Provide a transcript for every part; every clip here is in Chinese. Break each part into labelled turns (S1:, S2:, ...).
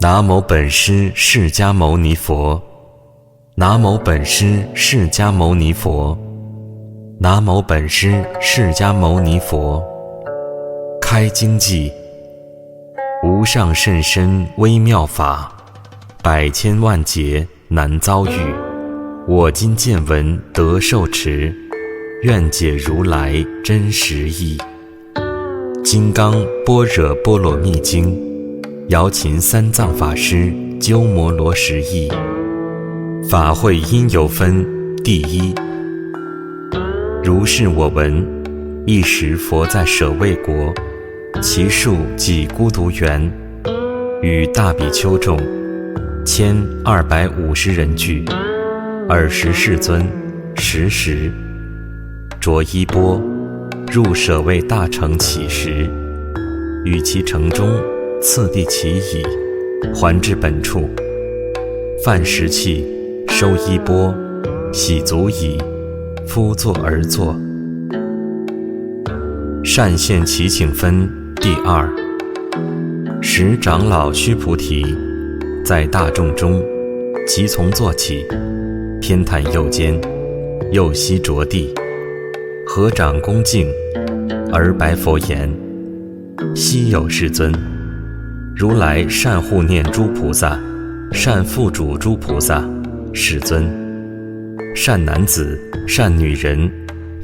S1: 南无本师释迦牟尼佛，南无本师释迦牟尼佛，南无本师释迦牟尼佛。开经偈：无上甚深微妙法，百千万劫难遭遇。我今见闻得受持，愿解如来真实义。金刚般若波罗蜜经，姚秦三藏法师鸠摩罗什译。法会因由分第一。如是我闻，一时佛在舍卫国，其数即孤独园，与大比丘众1250人俱，尔时世尊时着衣钵，入舍卫大城乞食，与其城中次第其已，还至本处，饭食讫，收衣钵，洗足已，敷座而坐。善现其请分第二。时长老须菩提在大众中，即从坐起，偏袒右肩，右膝着地，合掌恭敬，而白佛言：昔有世尊，如来善护念诸菩萨，善付嘱诸菩萨。世尊，善男子善女人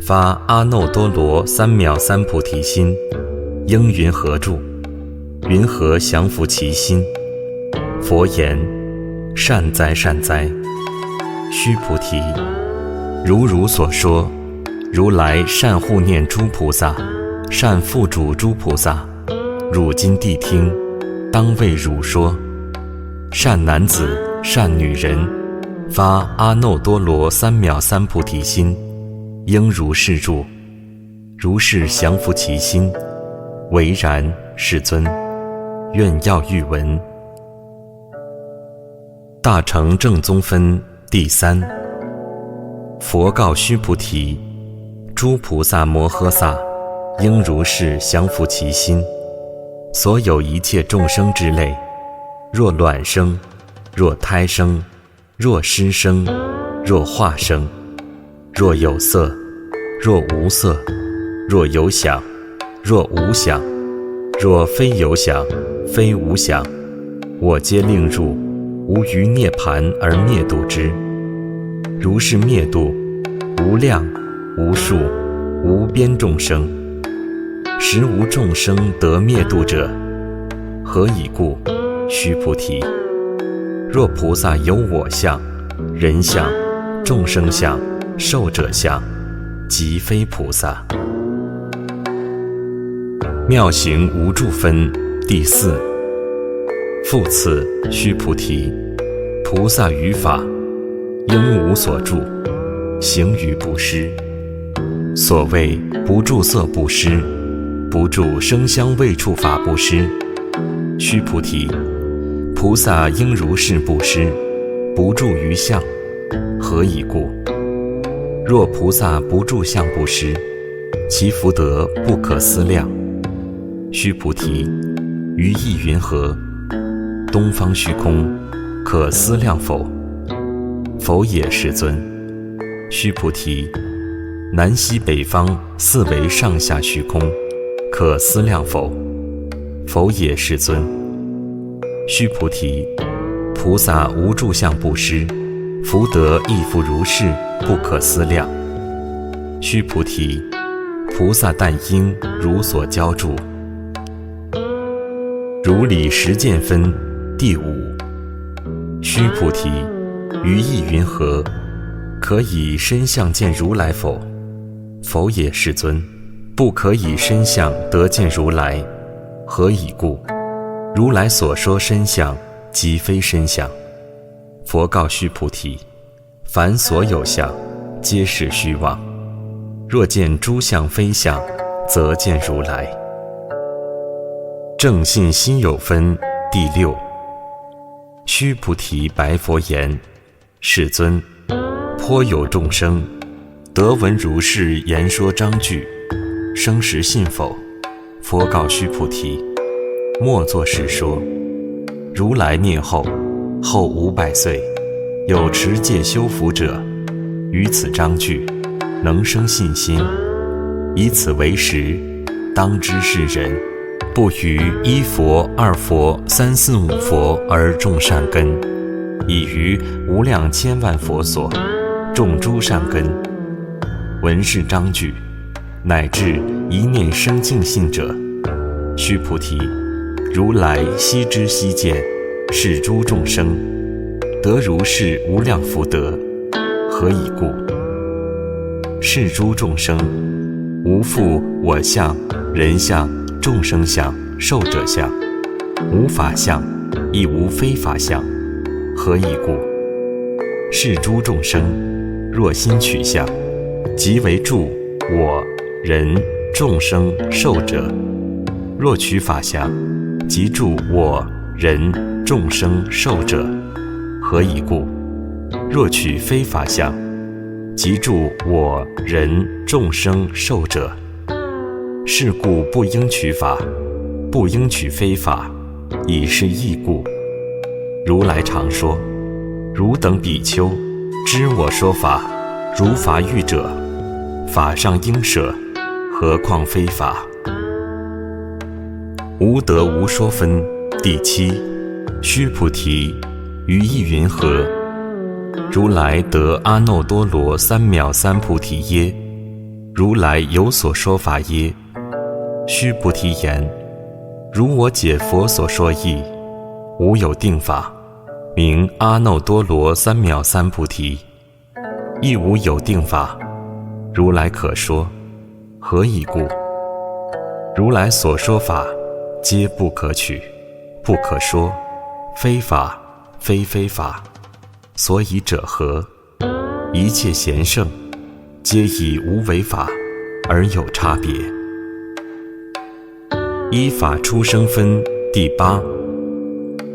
S1: 发阿耨多罗三藐三菩提心，应云何住？云何降伏其心？佛言：善哉善哉。须菩提，如所说，如来善护念诸菩萨，善付嘱诸菩萨。汝今谛听，当为汝说。善男子善女人发阿耨多罗三藐三菩提心，应如是住，如是降伏其心。唯然，世尊。愿要欲闻。大乘正宗分第三。佛告须菩提：诸菩萨摩诃萨应如是降伏其心。所有一切众生之类，若卵生，若胎生，若湿生，若化生，若有色，若无色，若有想，若无想，若非有想，非无想，我皆令入，无余涅盘而灭度之。如是灭度，无量无数无边众生，实无众生得灭度者。何以故？须菩提，若菩萨有我相、人相、众生相、寿者相，即非菩萨。妙行无住分第四。复次，须菩提，菩萨于法应无所住，行于布施。所谓不住色布施，不住声香味触法布施。须菩提，菩萨应如是布施，不住于相。何以故？若菩萨不住相布施，其福德不可思量。须菩提，于意云何？东方虚空可思量否？否也，世尊。须菩提，南西北方四维上下虚空可思量否？否也，世尊。须菩提，菩萨无住相布施，福德亦复如是，不可思量。须菩提，菩萨但应如所教住。如理实践分第五。须菩提，于意云何？可以身相见如来否？否也，世尊。不可以身相得见如来。何以故？如来所说身相，即非身相。佛告须菩提：凡所有相，皆是虚妄。若见诸相非相，则见如来。正信心有分第六。须菩提白佛言：世尊，颇有众生得闻如是言说章句，生实信否？佛告须菩提：莫作是说。如来灭后，后500岁，有持戒修福者，于此章句，能生信心，以此为实，当知是人，不于1佛、2佛、3、4、5佛而种善根，已于无量千万佛所种诸善根。闻是章句，乃至一念生净信者，须菩提，如来悉知悉见，是诸众生得如是无量福德。何以故？是诸众生无复我相、人相、众生相、寿者相，无法相，亦无非法相。何以故？是诸众生若心取相，即为住我、人、众生、寿者；若取法相，即住我、人、众生、寿者。何以故？若取非法相，即住我、人、众生、寿者。是故不应取法，不应取非法，以是义故。如来常说：汝等比丘，知我说法，如法喻者，法上应舍，何况非法？无得无说分第7。须菩提，于意云何？如来得阿耨多罗三藐三菩提耶？如来有所说法耶？须菩提言：如我解佛所说义，无有定法，名阿耨多罗三藐三菩提，亦无有定法，如来可说。何以故？如来所说法，皆不可取，不可说，非法，非非法。所以者何？一切贤圣，皆以无为法而有差别。依法出生分第8。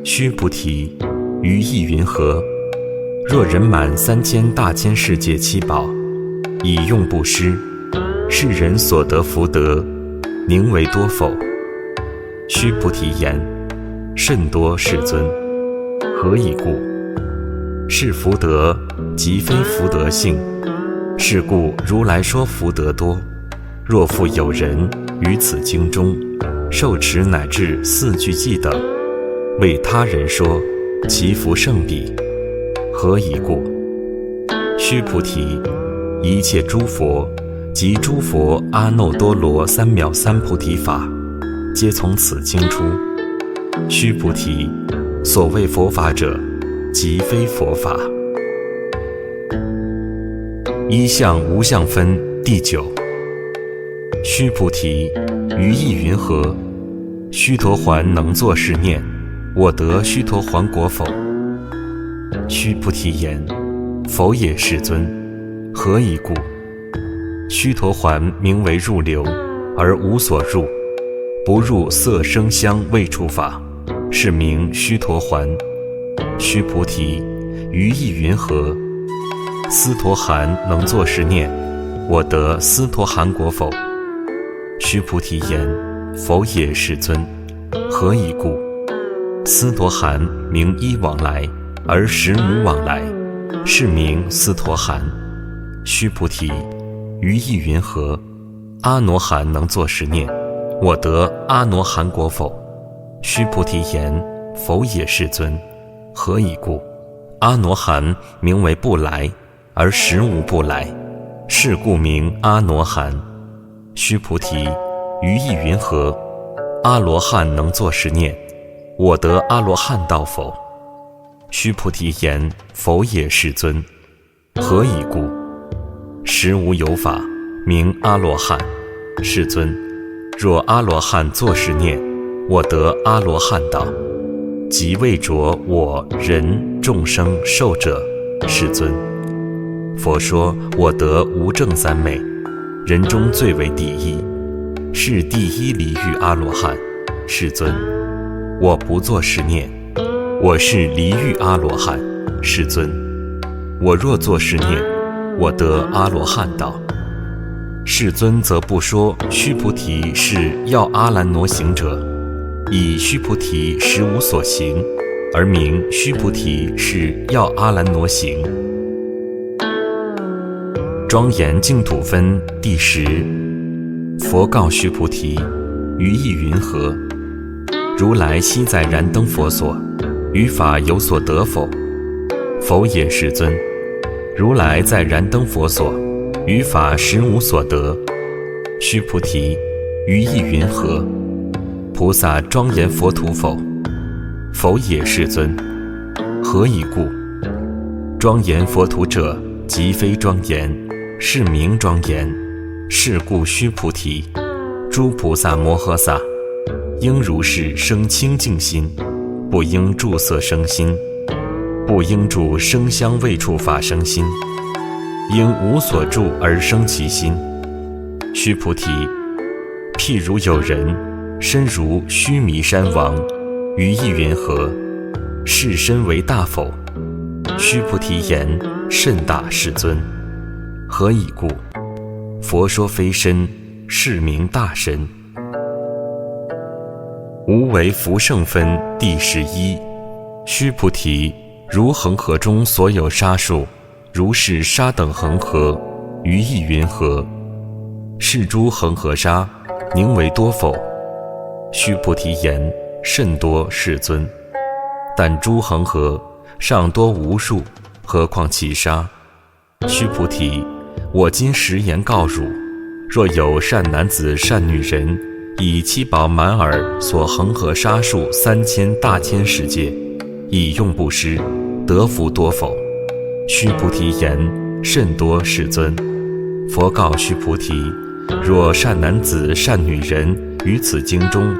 S1: 须菩提，于意云何？若人满3000大千世界七宝，以用布施，是人所得福德，宁为多否？须菩提言：甚多，世尊。何以故？是福德，即非福德性。是故如来说福德多。若复有人于此经中受持乃至4句偈等，为他人说，其福胜彼。何以故？须菩提，一切诸佛及诸佛阿耨多罗三藐三菩提法，皆从此经出。须菩提，所谓佛法者，即非佛法。一相无相分第9。须菩提，于意云何？须陀洹能作是念：我得须陀洹果否？须菩提言：否也，世尊。何以故？须陀洹名为入流，而无所入，不入色声香味触法，是名须陀洹。须菩提，于意云何？斯陀含能作是念：我得斯陀含果否？须菩提言：否也，世尊。何以故？斯陀含名一往来，而实无往来，是名斯陀含。须菩提，于意云何？阿罗汉能作是念：我得阿罗汉果否？须菩提言：否也，世尊。何以故？阿罗汉名为不来，而实无不来，是故名阿罗汉。须菩提，于意云何？阿罗汉能作是念：我得阿罗汉道否？须菩提言：否也，世尊。何以故？实无有法名阿罗汉。世尊，若阿罗汉作是念：我得阿罗汉道，即未着我、人、众生、寿者。世尊，佛说我得无证三昧，人中最为第一，是第一离欲阿罗汉。世尊，我不作是念，我是离欲阿罗汉。世尊，我若作是念，我得阿罗汉道。世尊则不说须菩提是要阿兰挪行者，以须菩提实无所行，而名须菩提是要阿兰挪行。庄严净土分第10。佛告须菩提：于意云何？如来昔在燃灯佛所，于法有所得否？否也，世尊。如来在燃灯佛所，于法实无所得。须菩提，于意云何？菩萨庄严佛土否？否也，世尊。何以故？庄严佛土者，即非庄严，是名庄严。是故须菩提，诸菩萨摩诃萨应如是生清净心，不应住色生心，不应住声香味触法生心，应无所住而生其心。须菩提，譬如有人身如须弥山王，于意云何？是身为大否？须菩提言：甚大，世尊。何以故？佛说非身，是名大身。无为福胜分第11。须菩提，如恒河中所有沙数，如是沙等恒河，于意云何？是诸恒河沙，宁为多否？须菩提言：甚多，世尊。但诸恒河尚多无数，何况其沙？须菩提，我今实言告汝：若有善男子善女人，以七宝满耳所恒河沙数3000大千世界，以用布施，得福多否？须菩提言：甚多，世尊。佛告须菩提：若善男子善女人于此经中，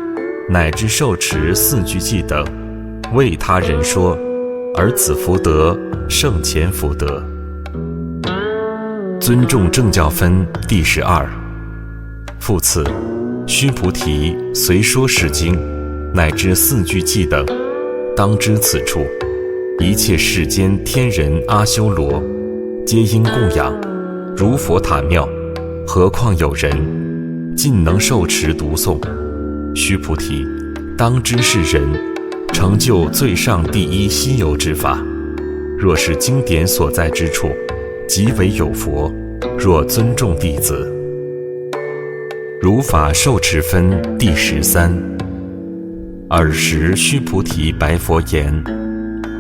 S1: 乃至受持4句偈等，为他人说，而此福德胜前福德。尊重正教分第12。复次，须菩提随说是经，乃至4句偈等，当知此处一切世间天人阿修罗，皆应供养，如佛塔庙，何况有人尽能受持读诵。须菩提，当知是人成就最上第一稀有之法。若是经典所在之处，即为有佛。若尊重弟子，如法受持分第13。尔时须菩提白佛言：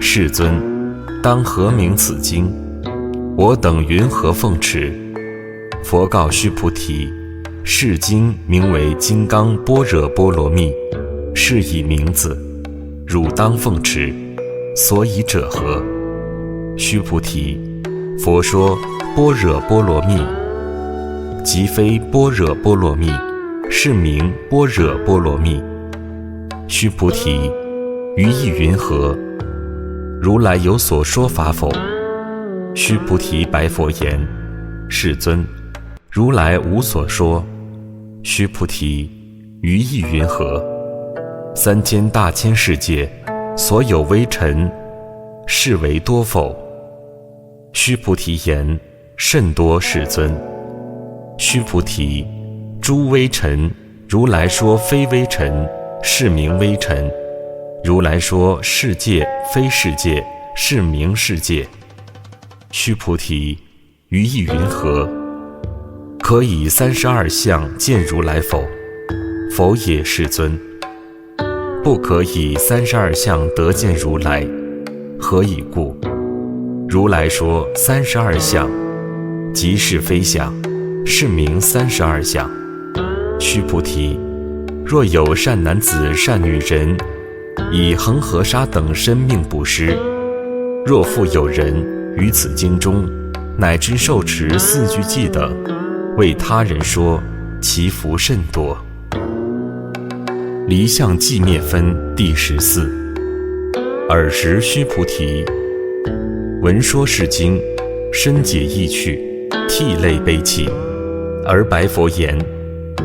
S1: 世尊，当何名此经？我等云何奉持？佛告须菩提：是经名为金刚般若波罗蜜，是以名字，汝当奉持。所以者何？须菩提，佛说般若波罗蜜，即非般若波罗蜜，是名般若波罗蜜。须菩提，于意云何？如来有所说法否？须菩提白佛言：世尊，如来无所说。须菩提，于意云何？3000大千世界，所有微尘，是为多否？须菩提言：甚多，世尊。须菩提，诸微尘，如来说非微尘，是名微尘；如来说世界非世界，是名世界。须菩提，于意云何？可以32相见如来否？否也，世尊。不可以32相得见如来。何以故？如来说32相，即是非相，是名32相。须菩提，若有善男子善女人，以恒河沙等生命布施，若复有人于此经中，乃至受持4句偈等，为他人说，其福甚多。离相寂灭分第14。尔时须菩提，闻说是经，深解意趣，涕泪悲泣，而白佛言：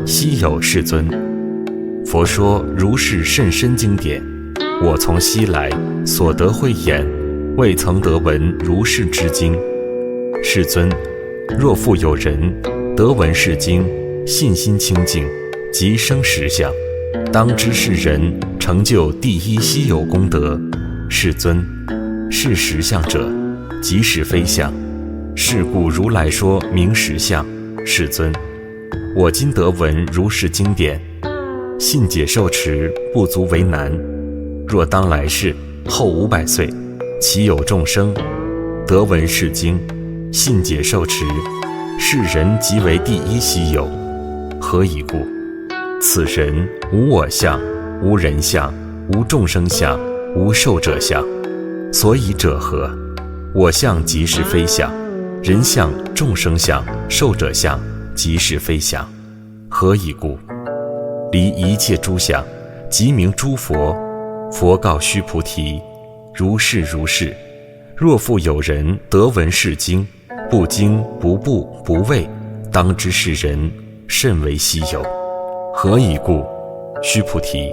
S1: 昔有世尊，佛说如是甚深经典，我从昔来所得慧眼，未曾得闻如是之经。世尊，若复有人得闻是经，信心清净，即生实相，当知是人成就第一稀有功德，世尊，是实相者，即是非相。是故如来说明实相。世尊，我今得闻如是经典，信解受持，不足为难。若当来世后500岁，其有众生得闻是经，信解受持，是人即为第一希有。何以故？此人无我相，无人相，无众生相，无寿者相。所以者何？我相即是非相，人相、众生相、寿者相即是非相。何以故？离一切诸相，即名诸佛。佛告须菩提：如是如是。若复有人得闻是经，不惊不怖不畏，当知是人甚为希有。何以故？须菩提，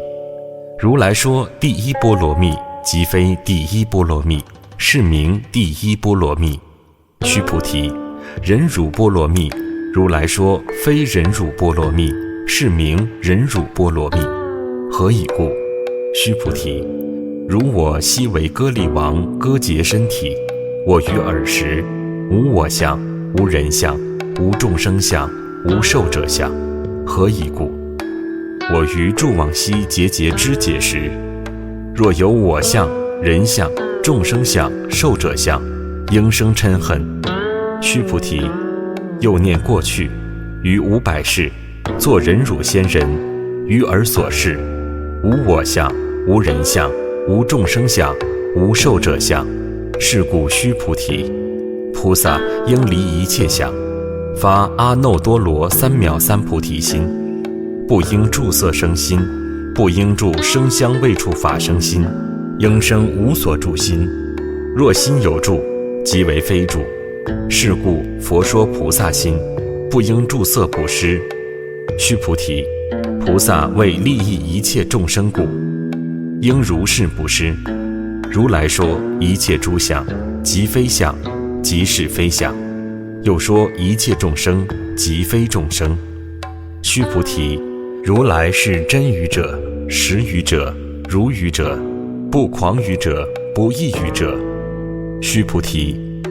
S1: 如来说第一波罗蜜，即非第一波罗蜜，是名第一波罗蜜。须菩提，忍辱波罗蜜，如来说非忍辱波罗蜜，是名忍辱波罗蜜。何以故？须菩提，如我昔为歌利王割截身体，我于尔时无我相，无人相，无众生相，无寿者相。何以故？我于住往昔节节肢解时，若有我相、人相、众生相、寿者相，应生嗔恨。须菩提，又念过去于500世作忍辱仙人，于尔所示，无我相，无人相，无众生相，无寿者相。是故须菩提，菩萨应离一切相，发阿耨多罗三藐三菩提心，不应住色生心，不应住声香味触法生心，应生无所住心。若心有住，即为非住。是故佛说菩萨心，不应住色布施。须菩提，菩萨为利益一切众生故，应如是布施。如来说一切诸相，即非相，即是非相。又说一切众生，即非众生。须菩提，如来是真语者，实语者，如语者，不诳语者，不异语者。须菩提，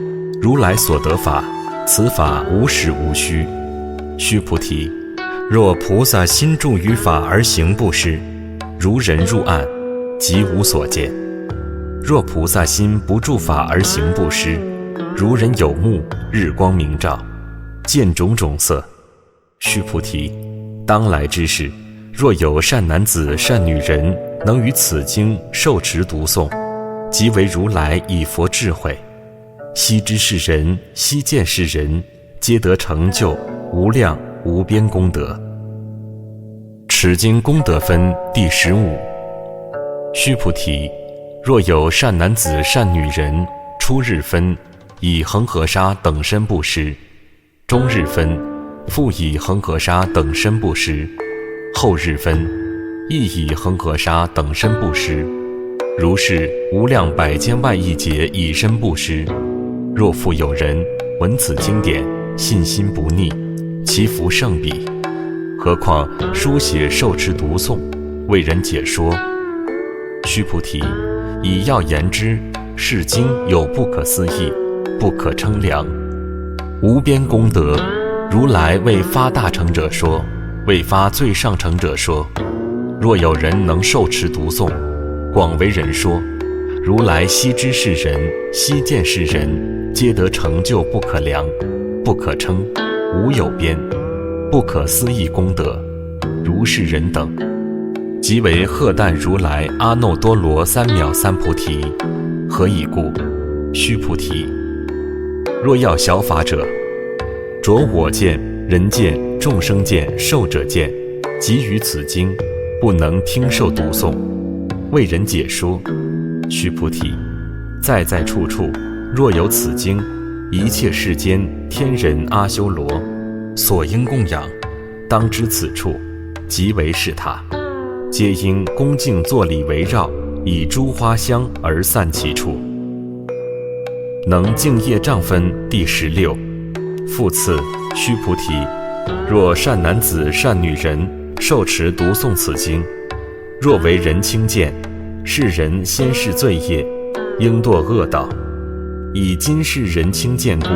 S1: 如来所得法，此法无实无虚。须菩提，若菩萨心住于法而行布施，如人入暗，即无所见。若菩萨心不住法而行布施，如人有目，日光明照，见种种色。须菩提，当来之事，若有善男子善女人能于此经受持读诵，即为如来以佛智慧，悉知是人，悉见是人，皆得成就无量无边功德。此经功德分第15。须菩提，若有善男子善女人，初日分以恒河沙等身布施，中日分复以恒河沙等身布施，后日分亦以恒河沙等身布施，如是无量百千万亿劫以身布施。若复有人闻此经典，信心不逆，其福胜彼。何况书写受持读诵，为人解说。须菩提，以要言之，是经有不可思议，不可称量，无边功德。如来为发大乘者说，为发最上乘者说。若有人能受持读诵，广为人说，如来悉知是人，悉见是人，皆得成就不可量，不可称，无有边，不可思议功德。如是人等，即为荷担如来阿耨多罗三藐三菩提。何以故？须菩提，若要小法者，着我见、人见、众生见、寿者见，即于此经不能听受读诵，为人解说。须菩提，在在处处若有此经，一切世间天人阿修罗所应供养，当知此处即为是塔，皆应恭敬作礼围绕，以诸花香而散其处。能净业障分第16。复次，须菩提，若善男子善女人受持读诵此经，若为人轻贱，是人先世罪业应堕恶道，以今世人轻贱故，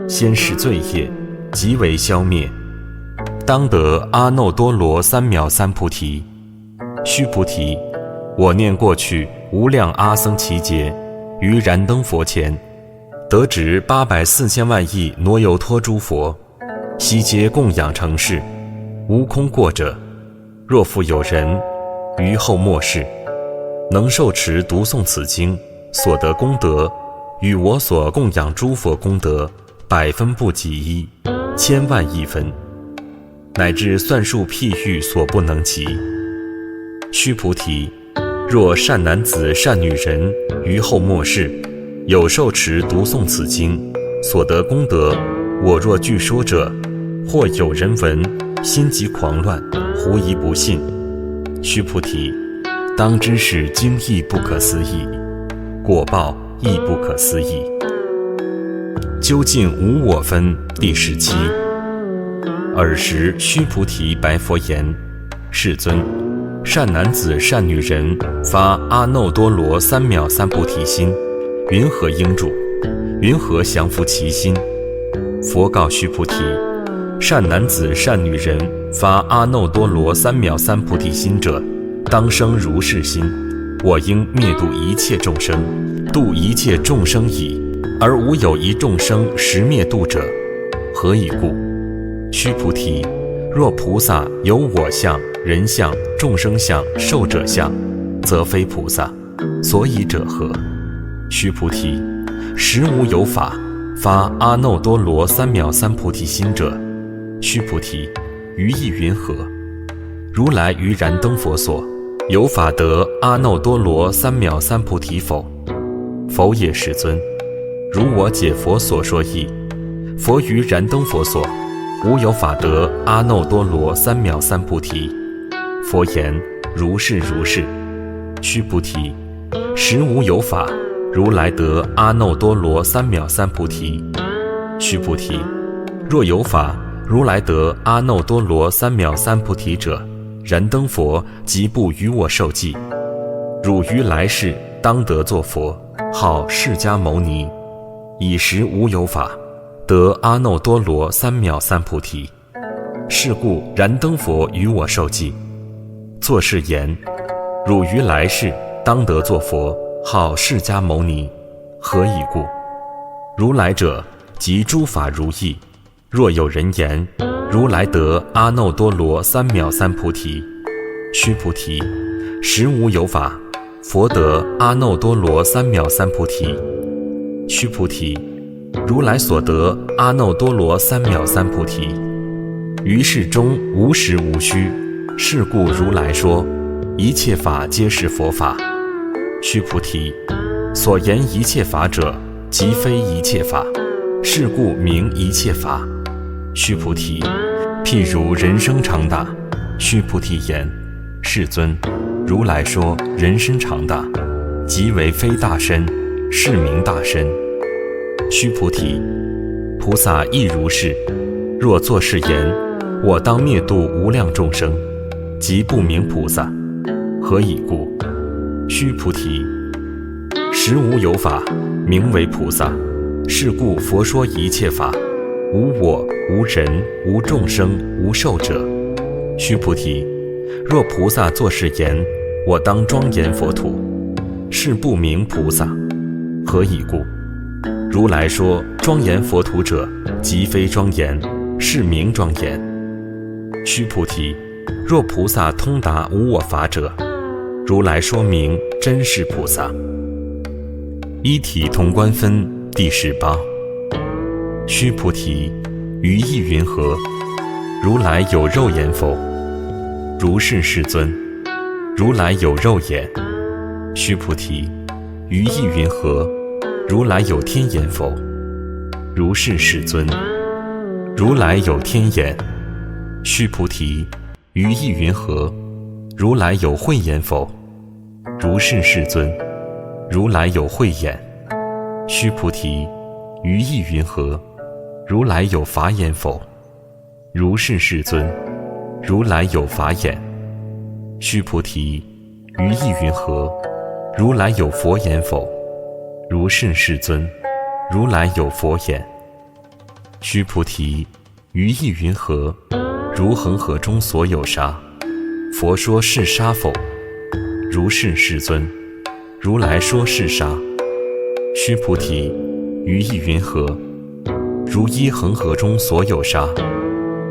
S1: 先世罪业即为消灭，当得阿耨多罗三藐三菩提。须菩提，我念过去无量阿僧祇劫，于燃灯佛前得值840千万亿挪游托诸佛，悉皆供养成事，无空过者。若复有人于后末世能受持读诵此经所得功德，与我所供养诸佛功德100分不及1，千万亿分，乃至算数譬喻所不能及。须菩提，若善男子善女人于后末世有受持读诵此经所得功德，我若据说者，或有人闻，心即狂乱，狐疑不信。须菩提，当知是经义不可思议，果报亦不可思议。究竟无我分第17。尔时须菩提白佛言：世尊，善男子善女人发阿耨多罗三藐三菩提心，云何应住？云何降伏其心？佛告须菩提：善男子善女人发阿耨多罗三藐三菩提心者，当生如是心：我应灭度一切众生，度一切众生已，而无有一众生实灭度者。何以故？须菩提，若菩萨有我相、人相、众生相、寿者相，则非菩萨。所以者何？须菩提，实无有法发阿耨多罗三藐三菩提心者。须菩提，于意云何？如来于燃灯佛所有法得阿耨多罗三藐三菩提否？否也，世尊。如我解佛所说义，佛于燃灯佛所无有法得阿耨多罗三藐三菩提。佛言：如是如是。须菩提，实无有法如来得阿耨多罗三藐三菩提。须菩提，若有法如来得阿耨多罗三藐三菩提者，燃灯佛即不与我受记。汝于来世当得作佛，号释迦牟尼。以时无有法得阿耨多罗三藐三菩提。是故燃灯佛与我受记，作是言：汝于来世当得作佛，号释迦牟尼。何以故？如来者，即诸法如意。若有人言如来得阿耨多罗三藐三菩提，须菩提，实无有法佛得阿耨多罗三藐三菩提。须菩提，如来所得阿耨多罗三藐三菩提，于世中无实无虚。是故如来说，一切法皆是佛法。须菩提，所言一切法者，即非一切法，是故名一切法。须菩提，譬如人生长大。须菩提言：世尊，如来说人身长大，即为非大身，是名大身。须菩提，菩萨亦如是。若作是言：我当灭度无量众生，即不名菩萨。何以故？须菩提，实无有法名为菩萨。是故佛说一切法，无我、无人、无众生、无寿者。须菩提，若菩萨作是言：我当庄严佛土，是不名菩萨。何以故？如来说庄严佛土者，即非庄严，是名庄严。须菩提，若菩萨通达无我法者，如来说明真是菩萨。一体同观分第18。须菩提，于意云何？如来有肉眼否？如是，世尊。如来有肉眼。须菩提，于意云何？如来有天眼否？如是，世尊。如来有天眼。须菩提，于意云何？如来有慧眼否？如是，世尊。如来有慧眼。须菩提，于意云何？如来有法眼否？如是，世尊。如来有法眼。须菩提，于意云何？如来有佛眼否？如是世尊，如来有佛言。须菩提，于意云何？如恒河中所有沙。佛说是沙否？如是世尊，如来说是沙。须菩提，于意云何？如一恒河中所有沙。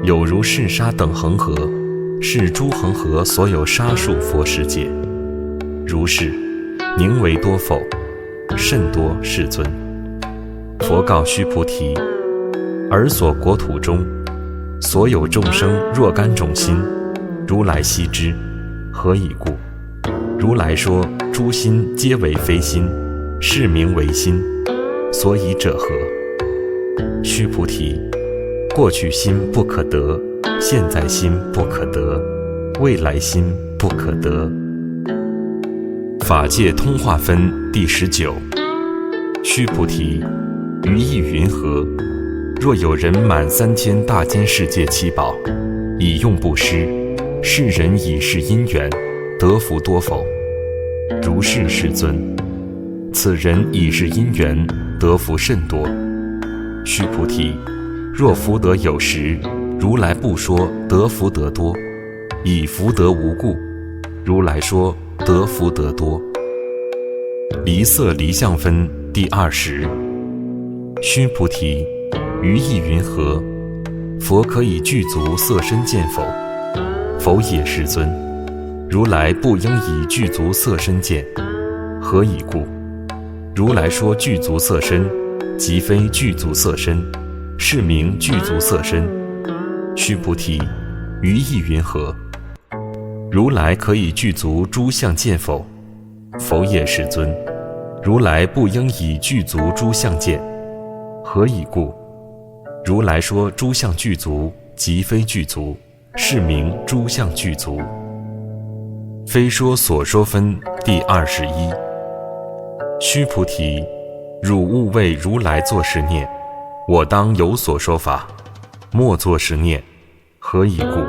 S1: 有如是沙等恒河，是诸恒河所有沙数佛世界。如是，宁为多否？甚多，世尊。佛告须菩提：尔所国土中，所有众生若干种心，如来悉知。何以故？如来说诸心皆为非心，是名为心。所以者何？须菩提，过去心不可得，现在心不可得，未来心不可得。法界通化分第19。须菩提，于意云何？若有人满3000大千世界七宝，以用布施，是人以是因缘，得福多否？如是世尊，此人以是因缘，得福甚多。须菩提，若福德有时，如来不说得福德多，以福德无故，如来说得福德多。离色离相分第20。须菩提，于意云何？佛可以具足色身见否？否也，世尊。如来不应以具足色身见。何以故？如来说具足色身，即非具足色身，是名具足色身。须菩提，于意云何？如来可以具足诸相见否？否也，世尊。如来不应以具足诸相见。何以故？如来说诸相具足，即非具足，是名诸相具足。非说所说分第21。须菩提，汝勿为如来作是念：我当有所说法，莫作是念。何以故？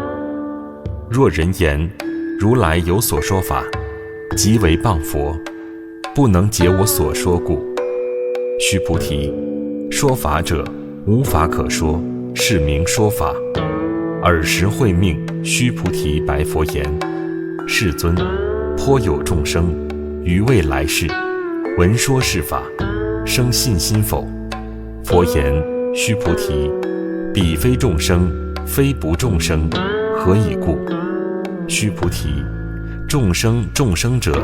S1: 若人言如来有所说法，即为谤佛，不能解我所说故。须菩提，说法者无法可说，是名说法。尔时会命须菩提白佛言：世尊，颇有众生于未来世闻说是法，生信心否？佛言：须菩提，彼非众生，非不众生。何以故？须菩提，众生众生者，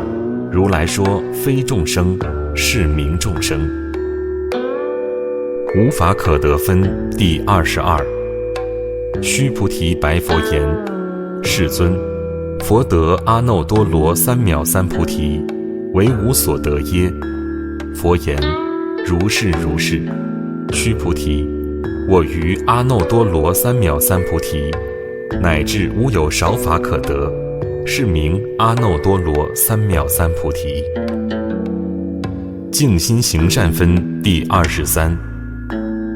S1: 如来说非众生，是名众生。无法可得分第22。须菩提白佛言：世尊，佛得阿耨多罗三藐三菩提，为无所得耶？佛言：如是如是。须菩提，我于阿耨多罗三藐三菩提，乃至无有少法可得，是名阿耨多罗三藐三菩提。净心行善分第23。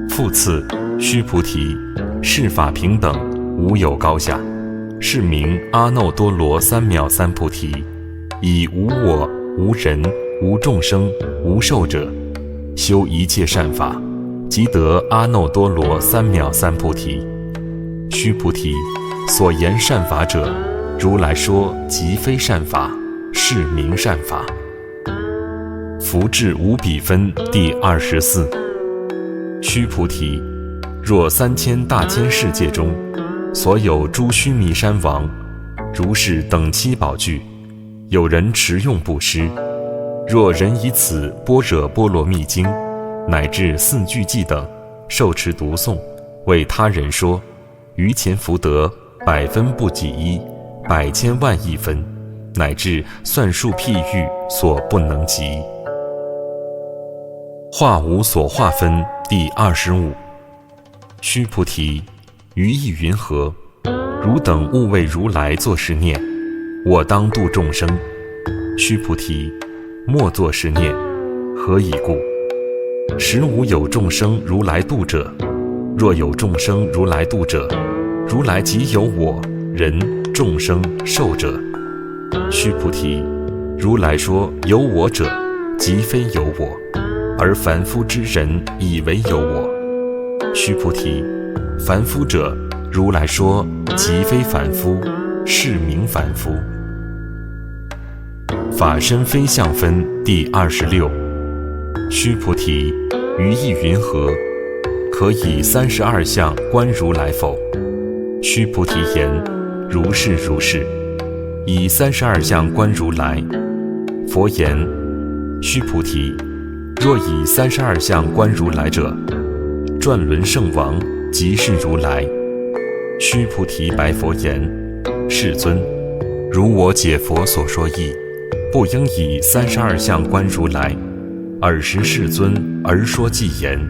S1: 复次，须菩提，是法平等，无有高下，是名阿耨多罗三藐三菩提。以无我、无人、无众生、无寿者，修一切善法，即得阿耨多罗三藐三菩提。须菩提，所言善法者，如来说即非善法，是名善法。福至无比分第24。须菩提，若3000大千世界中，所有诸须弥山王，如是等七宝具，有人持用布施，若人以此般若波罗蜜经，乃至4句偈等，受持读诵，为他人说，于前福德100分不及1，百千万亿分，乃至算数譬喻所不能及。化无所化分第25。须菩提，于意云何？汝等勿为如来作是念：我当度众生。须菩提，莫作是念。何以故？实无有众生如来度者。若有众生如来度者，如来即有我、人、众生、寿者。须菩提，如来说有我者，即非有我。而凡夫之人以为有我。须菩提，凡夫者，如来说即非凡夫，是名凡夫。法身非相分第26。须菩提，于意云何？可以32相观如来否？须菩提言：如是如是。以32相观如来。佛言：须菩提，若以32相观如来者，转轮圣王即是如来。须菩提白佛言：世尊，如我解佛所说义，不应以32相观如来。尔时世尊而说偈言：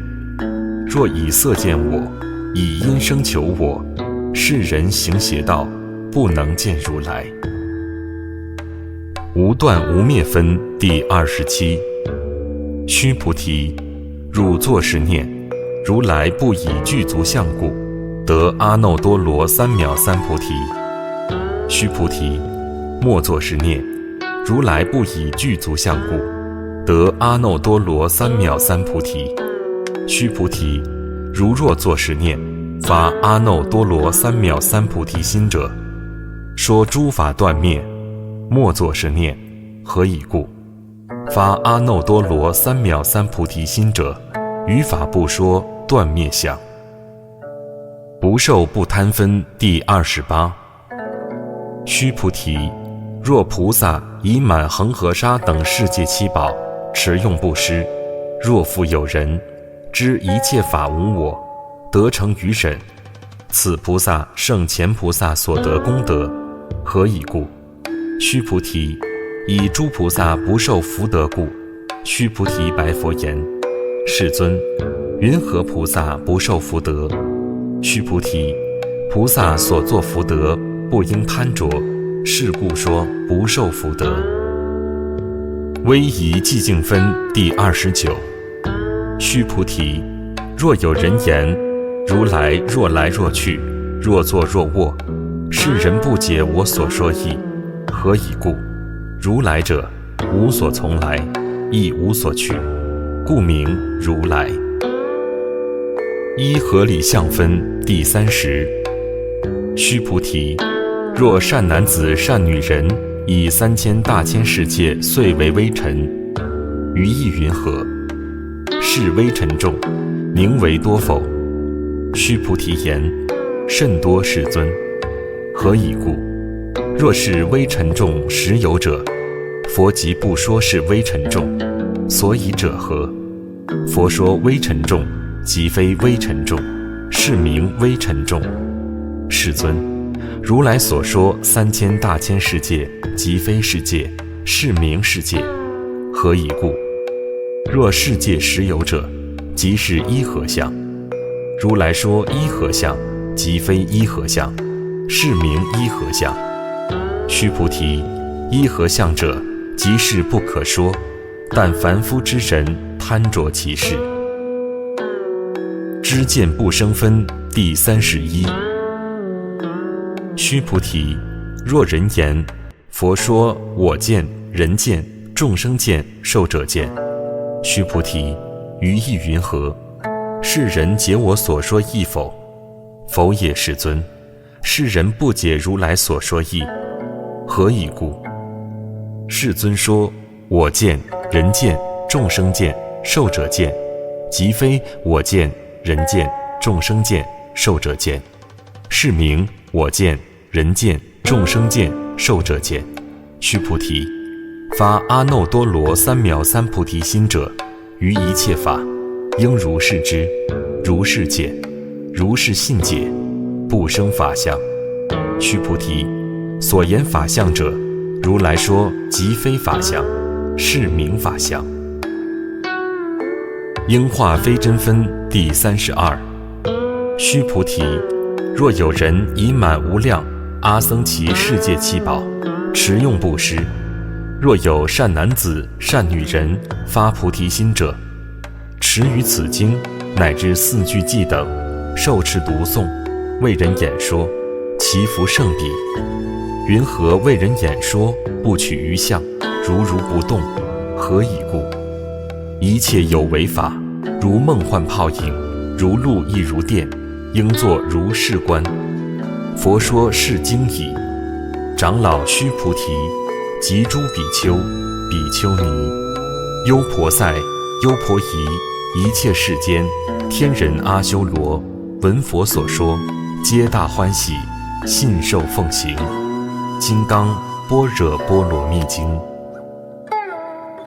S1: 若以色见我，以音声求我，世人行邪道，不能见如来。无断无灭分第27。须菩提，汝作是念：如来不以具足相故，得阿耨多罗三藐三菩提。须菩提，莫作是念：如来不以具足相故，得阿耨多罗三藐三菩提。须菩提，如若作是念，发阿耨多罗三藐三菩提心者，说诸法断灭。莫作是念，何以故？发阿耨多罗三藐三菩提心者，于法不说断灭相。不受不贪分第28。须菩提，若菩萨以满恒河沙等世界七宝持用布施，若复有人知一切法无我，得成于忍，此菩萨胜前菩萨所得功德，何以故？须菩提，以诸菩萨不受福德故。须菩提白佛言：世尊，云何菩萨不受福德？须菩提，菩萨所作福德，不应贪着，是故说不受福德。威仪寂静分第29。须菩提，若有人言：如来若来若去，若坐若卧，世人不解我所说义，何以故？如来者，无所从来，亦无所去，故名如来。依合理相分第30。须菩提，若善男子善女人，以3000大千世界遂为微尘，于意云何？是微尘众，宁为多否？须菩提言：甚多，世尊。何以故？若是微尘众实有者，佛即不说是微尘众，所以者何？佛说微尘众，即非微尘众，是名微尘众。世尊，如来所说3000大千世界，即非世界，是名世界，何以故？若世界实有者，即是依合相。如来说依合相，即非依合相，是名依合相。须菩提，依合相者，即是不可说，但凡夫之人贪着其事。知见不生分第31。须菩提，若人言：佛说我见、人见、众生见、寿者见。须菩提，于意云何？世人解我所说义否？否也，世尊。世人不解如来所说义，何以故？世尊说我见、人见、众生见、寿者见，即非我见、人见、众生见、寿者见，是名我见、人见、众生见、寿者见。须菩提，发阿耨多罗三藐三菩提心者，于一切法，应如是知，如是见，如是信解，不生法相。须菩提，所言法相者，如来说即非法相，是名法相。应化非真分第32。须菩提，若有人以满无量阿僧祇世界七宝持用布施，若有善男子善女人发菩提心者，持于此经乃至四句偈等，受持读诵，为人演说，其福胜彼。云何为人演说，不取于相，如如不动？何以故？一切有为法，如梦幻泡影，如露亦如电，应作如是观。佛说是经已。长老须菩提，及诸比丘、比丘尼、优婆塞、优婆夷，一切世间天人阿修罗，闻佛所说，皆大欢喜，信受奉行。金刚般若波罗蜜经。